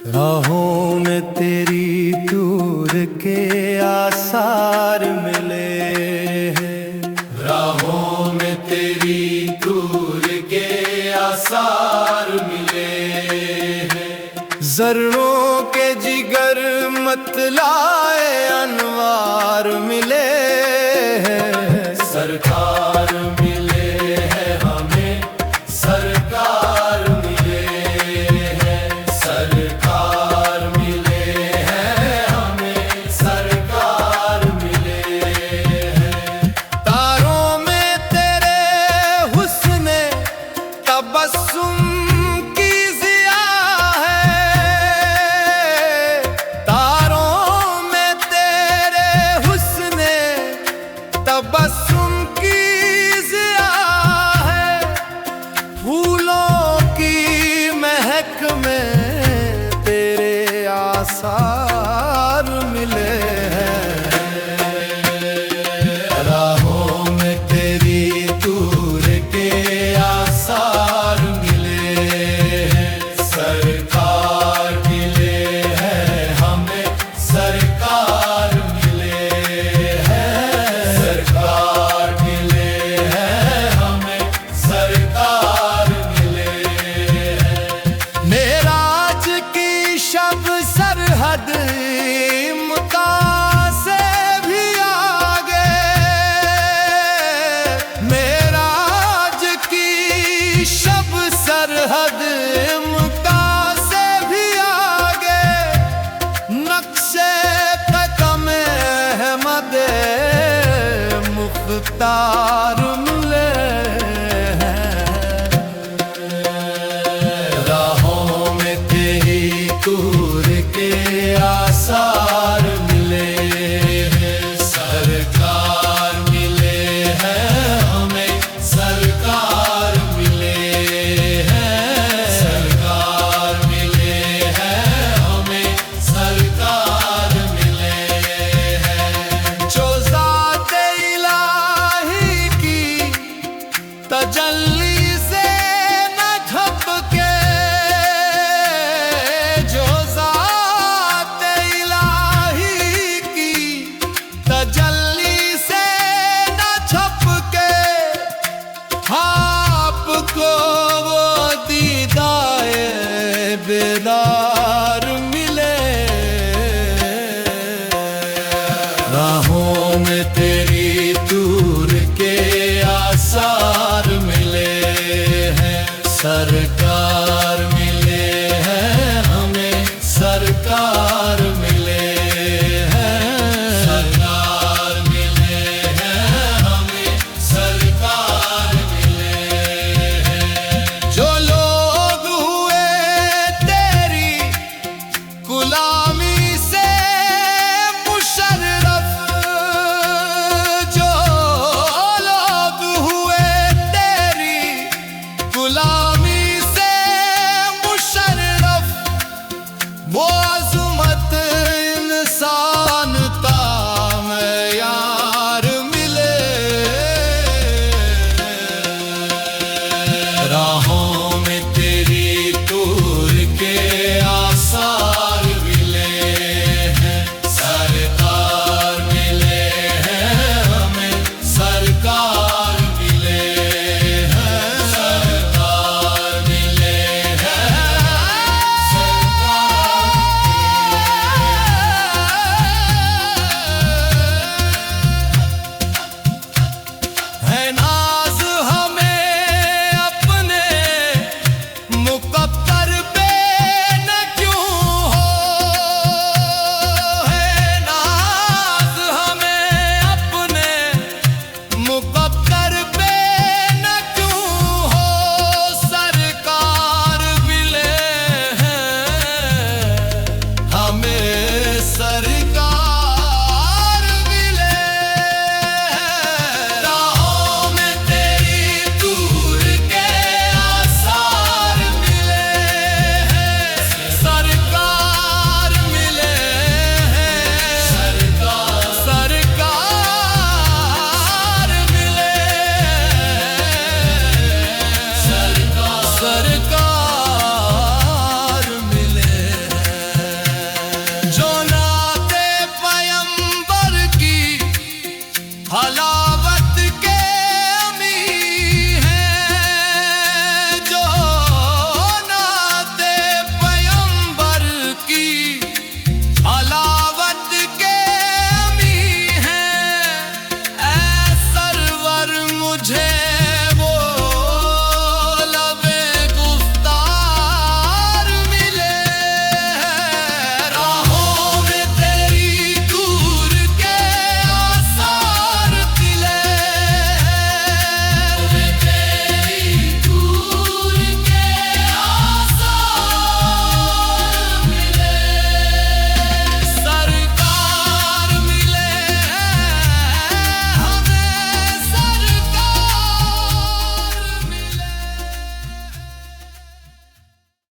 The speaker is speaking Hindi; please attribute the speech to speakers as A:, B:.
A: राहों में तेरी दूर के आसार मिले हैं।
B: राहों में तेरी दूर के आसार मिले हैं।
A: जर्रों के जिगर मतलाए अनवार मिले हैं।
B: सरकार मिले हैं हमें, सरकार मिले हैं। सरकार मिले हैं हमें, सरकार मिले हैं।
A: तारों में तेरे हुस्न तबस्सुम की ज़िया है। तारों में तेरे हुस्न तबस्सुम की ज़िया है। फूलों की महक में तेरे आसार मिले हैं।
B: राहों में तेरी दूर के आसार मिले हैं। सरकार मिले हैं हमें, सरकार मिले हैं। सरकार मिले हैं हमें, सरकार मिले हैं।
A: मेराज की शब सरहद मुता से भी आगे। मेराज की शब सरहद मुता से भी आगे। नक्शे कदम अहमद मुख्तार मिले हैं।
B: राहों में तेरी दूर के आसार मिले हैं। सरकार मिले हैं हमें, सरकार मिले हैं। सरकार मिले हैं हमें, सरकार मिले हैं।
A: जो ज़ात इलाही की तजल्ली से न झपके। जो ज़ात इलाही की तजल्ली से न झपके। आपको वो दीदाए बेदार मिले।
B: राहों में तेरी दूर के आसार मिले हैं। सरकार मिले हैं हमें, सरकार मिले हैं। सरकार मिले हैं हमें, सरकार मिले हैं।
A: जो लोग हुए तेरी गुलामी से मुशर्रफ। जो लोग हुए तेरी गुलामी सावन